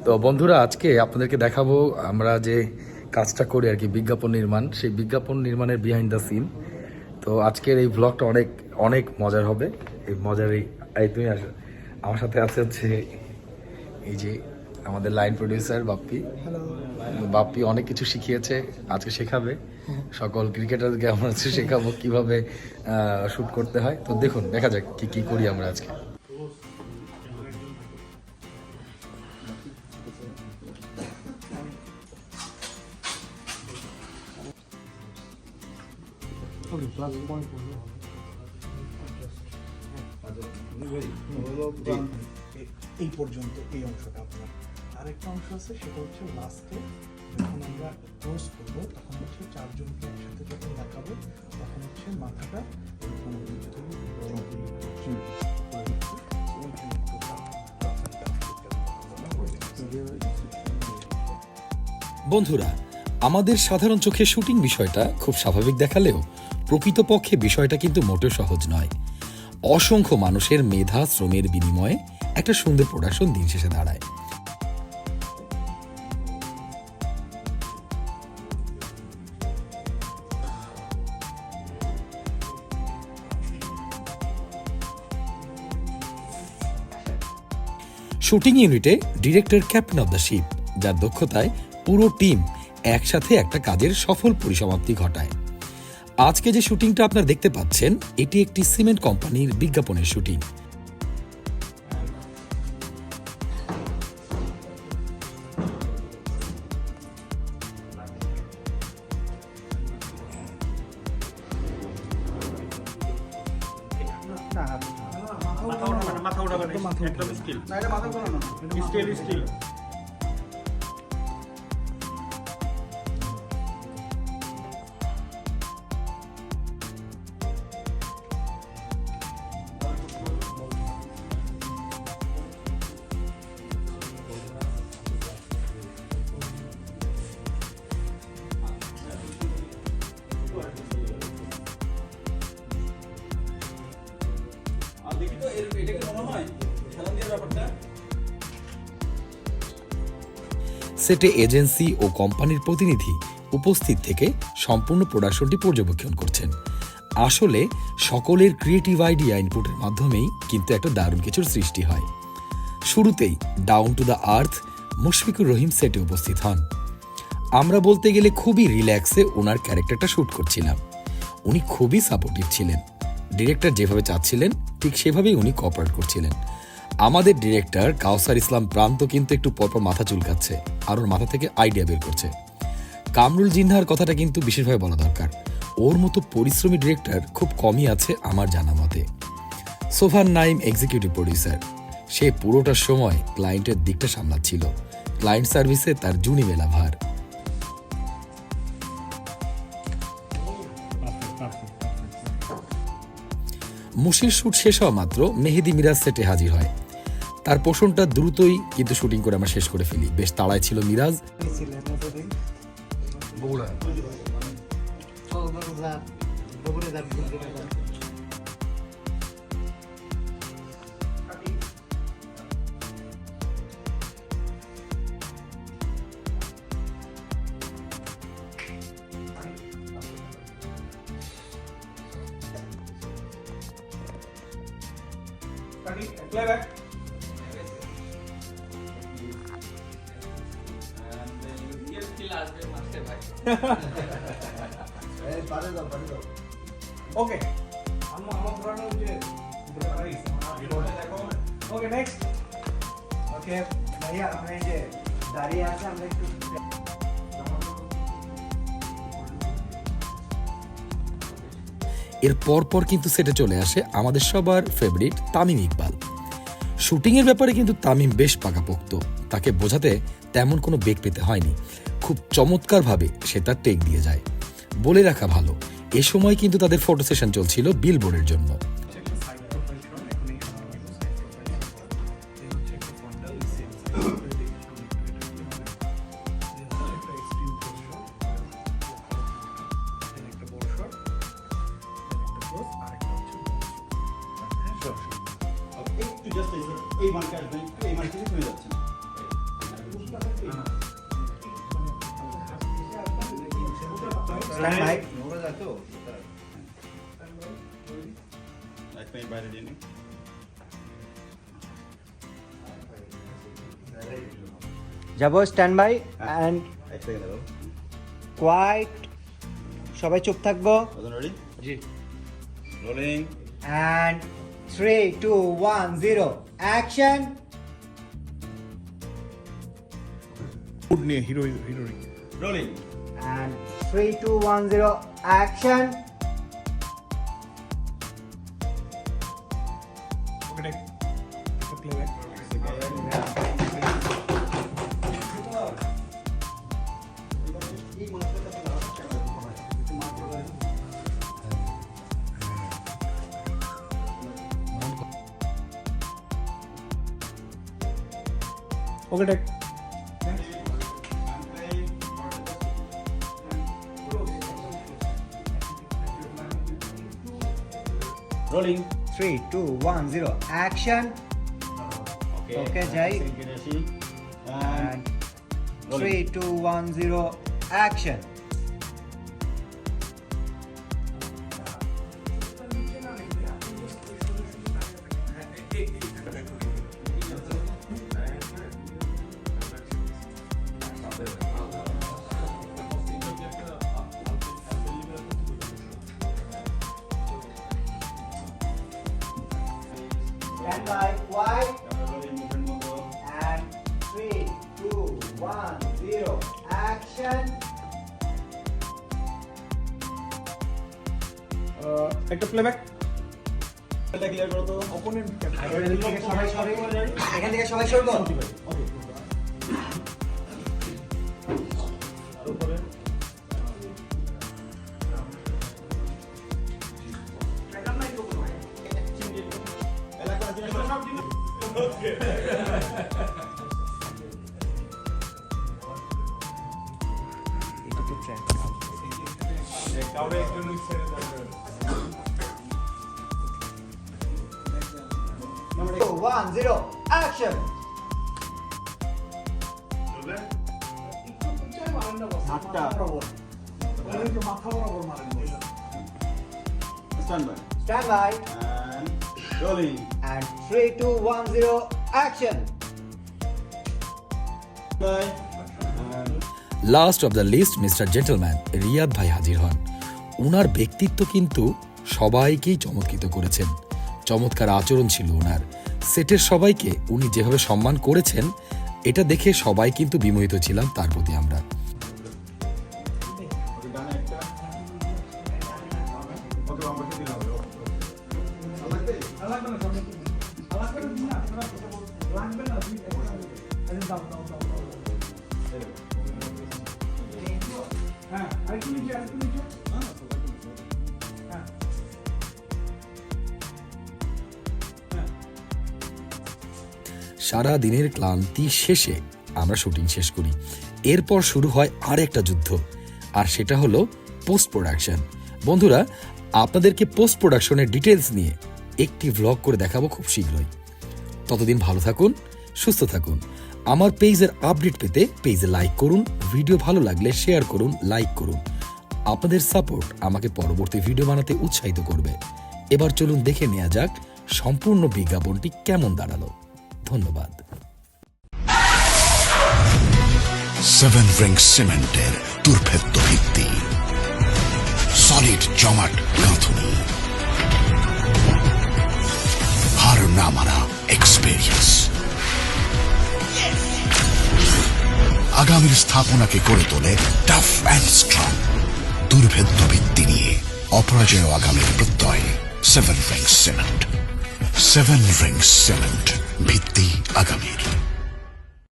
তো বন্ধুরা, আজকে আপনাদেরকে দেখাবো আমরা যে কাজটা করি আর কি, বিজ্ঞাপন নির্মাণ। সেই বিজ্ঞাপন নির্মাণের বিহাইন্ড দ্য সিন। তো আজকের এই ব্লগটা অনেক অনেক মজার হবে। এই মজার এই তুমি আসো, আমার সাথে আছে হচ্ছে এই যে আমাদের লাইন প্রডিউসার বাপ্পি। বাপ্পি অনেক কিছু শিখিয়েছে, আজকে শেখাবে সকল ক্রিকেটারকে। আমরা হচ্ছে শেখাবো কিভাবে শুট করতে হয়। তো দেখুন, দেখা যাক কি কি করি আমরা আজকে। এই পর্যন্ত এই অংশটা আপনার। আরেকটা অংশ আছে, সেটা হচ্ছে লাস্টে যখন আমরা ক্লোজ করবো, তখন হচ্ছে চারজনকে একসাথে যখন দেখাবো, তখন হচ্ছে মাথাটা এরকম বন্ধুরা, আমাদের সাধারণ চোখে শুটিং বিষয়টা খুব স্বাভাবিক দেখালেও প্রকৃতপক্ষে বিষয়টা কিন্তু মোটেও সহজ নয়। অসংখ্য মানুষের মেধা শ্রমের বিনিময়ে একটা সুন্দর প্রোডাকশন দিন শেষে দাঁড়ায়। শুটিং ইউনিটে director captain of the ship, যার দক্ষতায় পুরো টিম একসাথে একটা কাজের সফল পরিসমাপ্তি ঘটায়। আজকে যে শুটিংটা আপনারা দেখতে পাচ্ছেন, এটি একটি সিমেন্ট কোম্পানির বিজ্ঞাপনের শুটিং। সেটে এজেন্সি ও কোম্পানির প্রতিনিধি উপস্থিত থেকে সম্পূর্ণ প্রোডাকশনটি পর্যবেক্ষণ করছেন। আসলে সকলের ক্রিয়েটিভ আইডিয়া ইনপুটের মাধ্যমেই কিন্তু একটা দারুণ কিছুর সৃষ্টি হয়। শুরুতেই down to the earth Mushfiqur Rahim সেটে উপস্থিত হন। আমরা বলতে গেলে খুবই রিল্যাক্সে ওনার ক্যারেক্টারটা শুট করছিলাম। উনি খুবই সাপোর্টিভ ছিলেন। ডিরেক্টর যেভাবে চাচ্ছিলেন ঠিক সেভাবেই উনি কোঅপারেট করছিলেন। আমাদের ডিরেক্টর কাউসার ইসলাম প্রান্ত কিন্তু একটু পরপর মাথা চুলকাচ্ছে, আর ওর মাথা থেকে আইডিয়া বের করছে। কামরুল জিন্নার কথাটা কিন্তু বিশেষভাবে বলা দরকার। ওর মতো পরিশ্রমী ডিরেক্টর খুব কমই আছে আমার জানা মতে। সোফান নাইম এক্সিকিউটিভ প্রডিউসার, সে পুরোটা সময় ক্লায়েন্টের দিকটা সামলাচ্ছিল। ক্লায়েন্ট সার্ভিসে তার জুনি মেলা ভার। মুশির শুট শেষ হওয়া মাত্র মেহেদি মিরাজ সেটে হাজির হয়। তার পোষণটা দ্রুতই কিন্তু শুটিং করে আমরা শেষ করে ফেলি। বেশ তাড়ায় ছিল Miraj. Playback. Okay. Okay, next. Okay, ভাইয়া আমরা এই যে দাঁড়িয়ে আছে, আমরা একটু এর পরপর কিন্তু সেটে চলে আসে আমাদের সবার ফেভারিট তামিম ইকবাল। শুটিংয়ের ব্যাপারে কিন্তু তামিম বেশ পাকাপোক্ত। তাকে বোঝাতে তেমন কোনো বেগ পেতে হয়নি। খুব চমৎকারভাবে সে তার টেক দিয়ে যায়। বলে রাখা ভালো, এ সময় কিন্তু তাদের ফটো সেশন চলছিল বিলবোর্ডের জন্য। একটু জাস্ট এই মার্কে আসবেন, এই মার্কে হয়ে যাচ্ছে। Stand by. যাবো স্ট্যান্ড বাই অ্যান্ড কোয়াইট, সবাই চুপ থাকবো জি অ্যান্ড 3 2 1 0 অ্যাকশন। ফুড নিয়ে hero And 3 2 1 0 action. Okay take playback okay take Rolling. 3 2 1 0 action. Okay, Jai. And 3 2 1 0 action. Stand by, wide, and 3 2 1 0 action. একটা প্লেব্যাক এখান থেকে সবাই সরবো। Number 2 1 0 action. মাথা বরাবর মারেন Stand by, Rolling. and 3 2 1 0 action. Last of the list mister gentleman Riyad ভাই হাজির হন। ওনার ব্যক্তিত্ব কিন্তু সবাইকেই চমৎকৃত করেছেন। চমৎকার আচরণ ছিল ওনার। সেটের সবাইকে উনি যেভাবে সম্মান করেছেন, এটা দেখে সবাই কিন্তু বিমোহিত ছিলাম তার প্রতি আমরা। হ্যাঁ আরেকটু নিচে সারা দিনের ক্লান্তি শেষে আমরা শুটিং শেষ করি। এরপর শুরু হয় আর একটা যুদ্ধ, আর সেটা হলো পোস্ট প্রোডাকশন। বন্ধুরা, আপনাদেরকে পোস্ট প্রোডাকশনের ডিটেলস নিয়ে একটি ভ্লগ করে দেখাবো খুব শীঘ্রই। ততদিন ভালো থাকুন, সুস্থ থাকুন। আমার পেজের আপডেট পেতে পেজে লাইক করুন, ভিডিও ভালো লাগলে শেয়ার করুন, লাইক করুন। আপনাদের সাপোর্ট আমাকে পরবর্তী ভিডিও বানাতে উৎসাহিত করবে। এবার চলুন দেখে নেওয়া যাক সম্পূর্ণ বিজ্ঞাপনটি কেমন দাঁড়ালো। ধন্যবাদ। 7 রিংস সিমেন্টের দুর্ভেদ্য ভিত্তি, সলিড জমাট গাঁথুনি, হার না মারা এক্সপেরিয়েন্স, আগামীর স্থাপনাকে করে তোলে টাফ অ্যান্ড স্ট্রং। দুর্ভেদ্য ভিত্তি নিয়ে অপরাজেয় আগামীর প্রত্যয়। 7 রিংস সিমেন্ট। 7 রিংস সিমেন্ট, ভিত্তি আগামীর।